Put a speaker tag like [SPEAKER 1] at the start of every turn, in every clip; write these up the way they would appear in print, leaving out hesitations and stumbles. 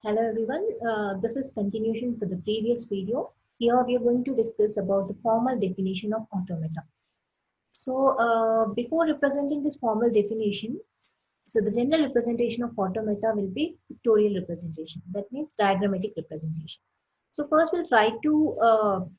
[SPEAKER 1] Hello everyone, this is continuation for the previous video. Here we are going to discuss about the formal definition of automata. Before representing this formal definition, the general representation of automata will be pictorial representation. That means diagrammatic representation. So first we'll try to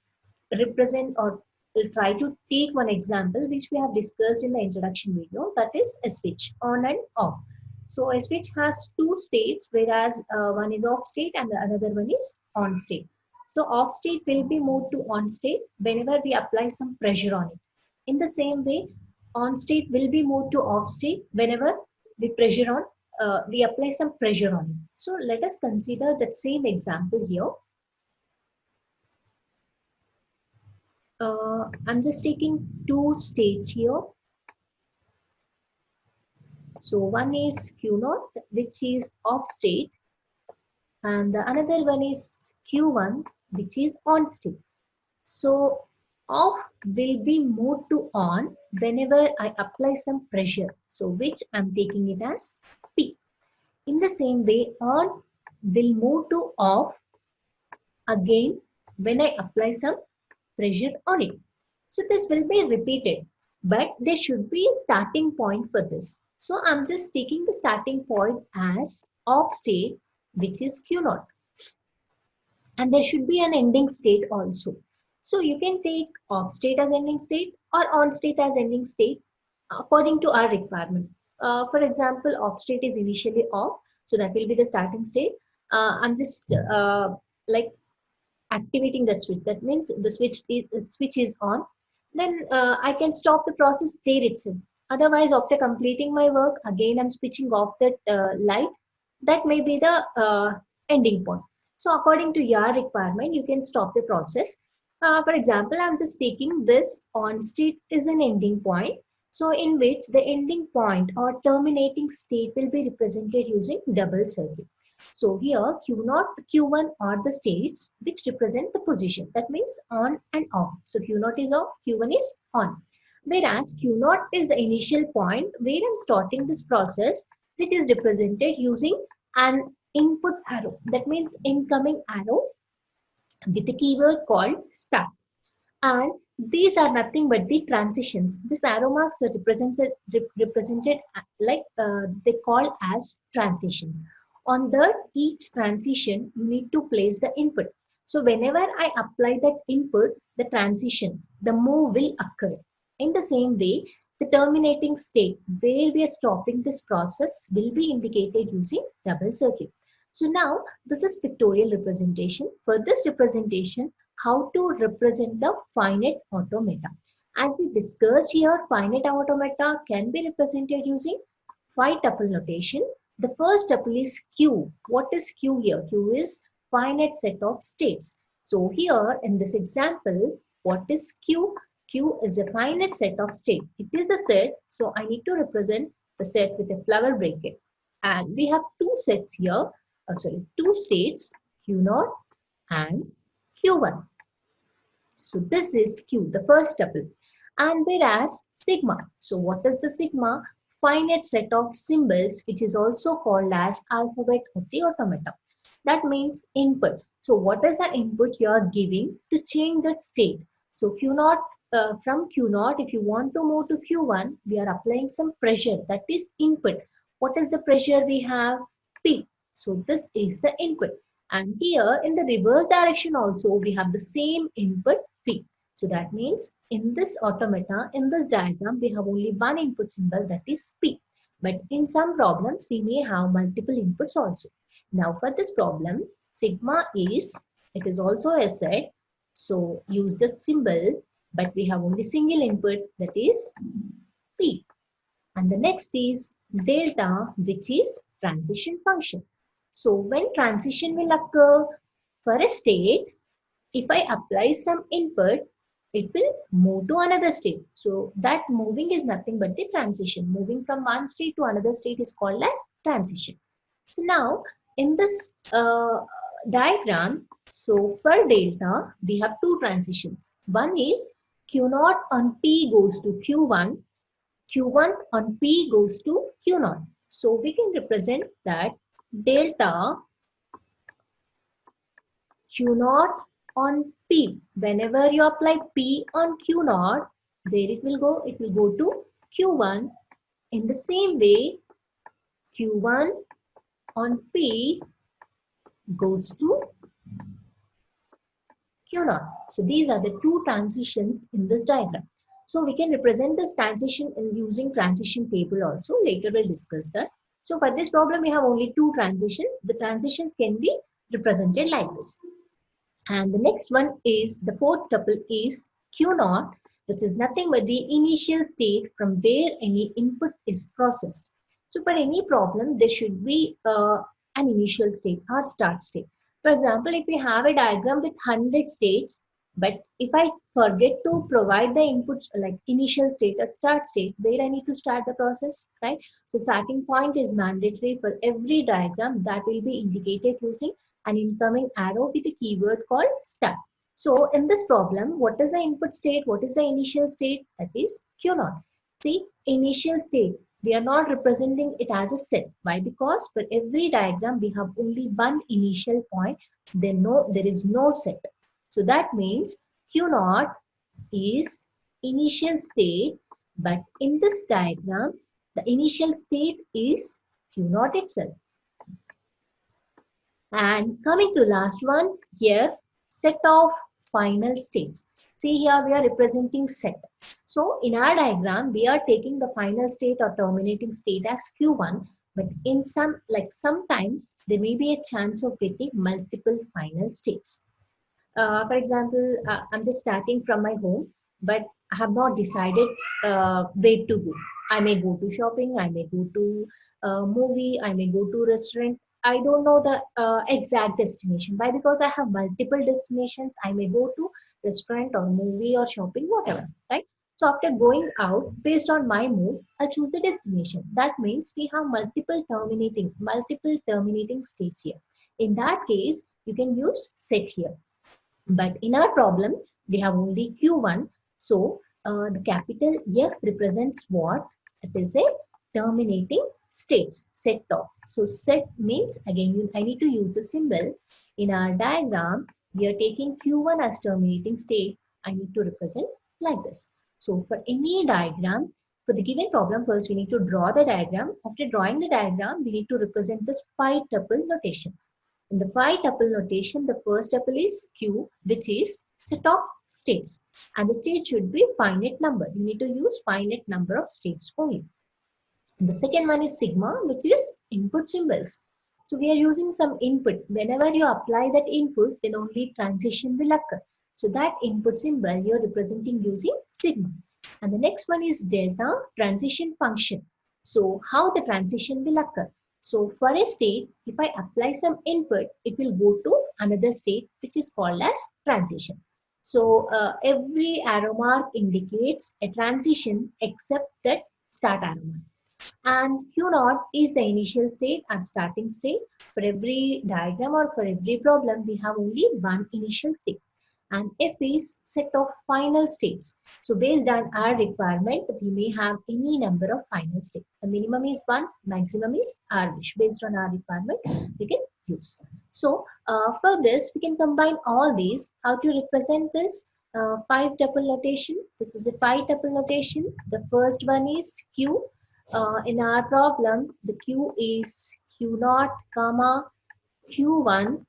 [SPEAKER 1] represent or we'll try to take one example which we have discussed in the introduction video, that is a switch on and off. So a switch has two states, whereas one is off state and the another one is on state. So off state will be moved to on state whenever we apply some pressure on it. In the same way, on state will be moved to off state whenever we apply some pressure on it. So let us consider that same example here. I'm just taking two states here. So one is Q naught, which is off state, and the another one is Q1, which is on state. So off will be moved to on whenever I apply some pressure. So which I'm taking it as P. In the same way, on will move to off again when I apply some pressure on it. So this will be repeated, but there should be a starting point for this. So I'm just taking the starting point as off state, which is Q naught. And there should be an ending state also. So you can take off state as ending state or on state as ending state according to our requirement. For example, off state is initially off, so that will be the starting state. I'm just like activating that switch. That means the switch is on. Then I can stop the process there itself. Otherwise, after completing my work, again I'm switching off that light. That may be the ending point. So according to your requirement, you can stop the process. For example, I'm just taking this on state is an ending point. So in which the ending point or terminating state will be represented using double circuit. So here Q0, Q1 are the states which represent the position. That means on and off. So Q0 is off, Q1 is on. Whereas Q0 is the initial point where I'm starting this process, which is represented using an input arrow. That means incoming arrow with a keyword called start. And these are nothing but the transitions. This arrow marks are represented like they call as transitions. On the each transition, you need to place the input. So whenever I apply that input, the transition, the move will occur. In the same way, the terminating state where we are stopping this process will be indicated using double circuit. So now this is pictorial representation. For this representation, how to represent the finite automata. As we discussed here, finite automata can be represented using 5-tuple notation. The first tuple is Q. What is Q here? Q is finite set of states. So here in this example, what is Q? Q is a finite set of states. It is a set, so I need to represent the set with a flower bracket. And we have two sets here, two states, Q0 and Q1. So this is Q, the first tuple. And whereas sigma. So what is the sigma? Finite set of symbols, which is also called as alphabet of the automata. That means input. So what is the input you are giving to change that state? So Q0, from Q0, if you want to move to Q1, we are applying some pressure. That is input. What is the pressure we have? P. So this is the input. And here in the reverse direction also, we have the same input P. So that means in this automata, in this diagram, we have only one input symbol, that is P. But in some problems, we may have multiple inputs also. Now for this problem, sigma is, it is also a set. So use the symbol, but we have only single input, that is P. And the next is delta, which is transition function. So when transition will occur for a state, if I apply some input, it will move to another state. So that moving is nothing but the transition. Moving from one state to another state is called as transition. So now in this diagram, so for delta, we have two transitions. One is Q0 on P goes to Q1, Q1 on P goes to Q0. So we can represent that delta Q naught on P. Whenever you apply P on Q naught, there it will go to Q1. In the same way, Q1 on P goes to Q naught. So these are the two transitions in this diagram. So we can represent this transition in using transition table also. Later we'll discuss that. So for this problem, we have only two transitions. The transitions can be represented like this. And the next one is the fourth tuple is Q naught, which is nothing but the initial state from where any input is processed. So for any problem, there should be an initial state or start state. For example, if we have a diagram with 100 states, but if I forget to provide the inputs like initial state or start state, where I need to start the process, right? So starting point is mandatory for every diagram that will be indicated using an incoming arrow with a keyword called start. So in this problem, what is the input state? What is the initial state? That is Q naught. See, initial state, we are not representing it as a set. Why? Because for every diagram, we have only one initial point. There is no set. So that means Q naught is initial state, but in this diagram, the initial state is Q naught itself. And coming to last one here, set of final states. See here we are representing set. So in our diagram, we are taking the final state or terminating state as Q1, but in sometimes there may be a chance of getting multiple final states. For example, I'm just starting from my home, but I have not decided where to go. I may go to shopping, I may go to movie, I may go to restaurant. I don't know the exact destination. Why? Because I have multiple destinations. I may go to restaurant or movie or shopping, whatever, right? So after going out, based on my mood, I choose the destination. That means we have multiple terminating states here. In that case, you can use set here. But in our problem, we have only Q1. So the capital F represents what? It is a terminating states, set of. So set means, again, I need to use the symbol. In our diagram, we are taking Q1 as terminating state. I need to represent like this. So for any diagram, for the given problem, first we need to draw the diagram. After drawing the diagram, we need to represent this pi tuple notation. In the pi tuple notation, the first tuple is Q, which is set of states. And the state should be finite number. You need to use finite number of states only. And the second one is sigma, which is input symbols. So we are using some input. Whenever you apply that input, then only transition will occur. So that input symbol you are representing using sigma. And the next one is delta, transition function. So how the transition will occur? So for a state, if I apply some input, it will go to another state which is called as transition. So every arrow mark indicates a transition except that start arrow mark. And Q naught is the initial state and starting state. For every diagram or for every problem, we have only one initial state. And F is set of final states. So based on our requirement, we may have any number of final states. The minimum is 1, maximum is our wish. Based on our requirement, we can use. So for this, we can combine all these. How to represent this? 5 tuple notation. This is a 5 tuple notation. The first one is Q. In our problem, the Q is Q naught, comma, Q1,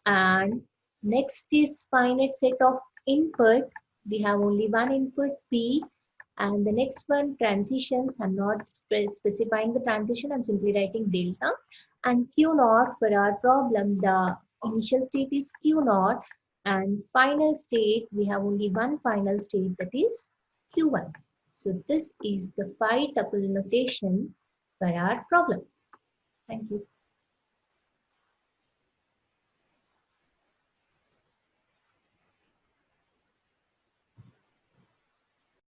[SPEAKER 1] and next is finite set of input. We have only one input P, and the next one transitions. I'm not specifying the transition, I'm simply writing delta. And Q naught for our problem, the initial state is Q naught, and final state, we have only one final state, that is Q1. So this is the 5 tuple notation for our problem.